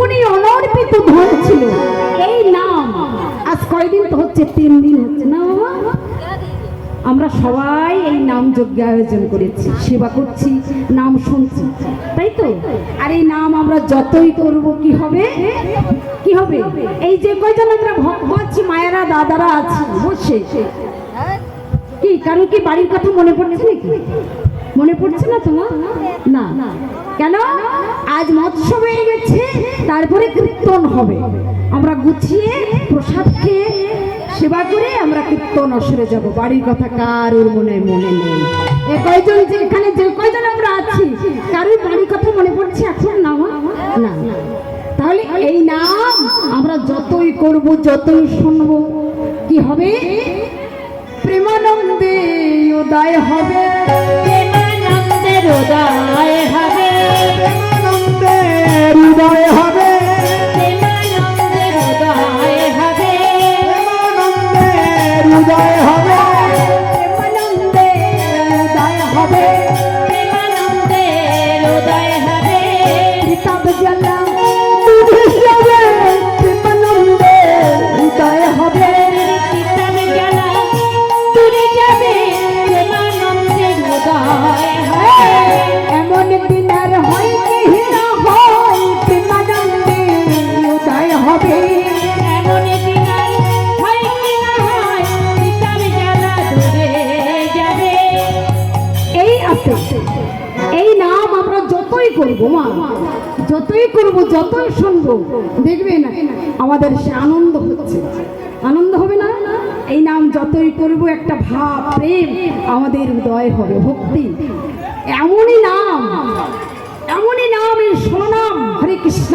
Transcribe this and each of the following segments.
এমনই অনর্পিত ধন ছিল। এই নাম আজ কয়দিন তো হচ্ছে, 3 দিন হচ্ছে না বাবা, আমরা সবাই এই নাম যজ্ঞ আয়োজন করেছি, সেবা করছি, নাম শুনছি, তাই তো? আর এই নাম আমরা যতই করব কি হবে, কি হবে? এই যে কয়জন আমরা ভক্ত আছি, মায়েরা দাদারা আছি বসে, কি কারো কি বাড়ির কথা মনে পড়ছে নাকি? মনে পড়ছে না তোমার? না কেন? আজ মৎসব হয়ে গেছে, তারপরে কীর্তন হবে, আমরা গুছিয়ে প্রসাদ খেয়ে সেবা করে আমরা কীর্তন আসরে যাব। বাড়ির কথা কারোর মনে নেই। এই কয়জন যে এখানে যে কয়জন আমরা আছি, কারোর বাড়ির কথা মনে পড়ছে এখন? না না। তাহলে এই নাম আমরা যতই করব, যতই শুনব, কি হবে? প্রেমানন্দে উদয় হবে, প্রেমানন্দের উদয় হবে, প্রেমানন্দের উদয় হবে, প্রেমানন্দের উদয় হবে, প্রেমানন্দের উদয় হবে, প্রেমানন্দের উদয় হবে, প্রেমানন্দের উদয় হবে। কিতাব জ্বালা তুলে যাবে, প্রেমানন্দের উদয় হবে, কিতাব জ্বালা তুলে যাবে, প্রেমানন্দের উদয় হবে। এমন দিন আর হয় কি না হয়, প্রেমানন্দের উদয় হবে, এমন দিন আর হয় কি না হয়, কিতাব জ্বালা দূরে যাবে। এই আছে, এই নাম আমরা যতই করব মা, যতই করব, যতই শুনবো, দেখবে না আমাদের সে আনন্দ হচ্ছে, আনন্দ হবে না? এই নাম যতই করব একটা ভাব, প্রেম আমাদের হৃদয় হবে, ভক্তি। এমনই নাম, এমনই নাম, এই শোনাম, হরে কৃষ্ণ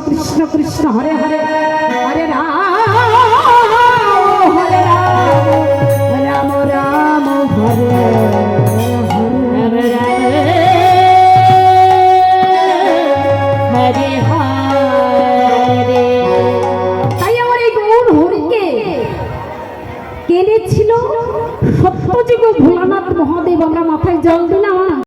কৃষ্ণ কৃষ্ণ হরে হরে, হরে রাম হরে রাম, রাম রাম হরে হরে, হরে হরে। তাই আমার এই গৌর হরিকে কেনেছিল সত্যযুগ ভোলানাথ মহাদেব। আমরা মাথায় জল দিলাম,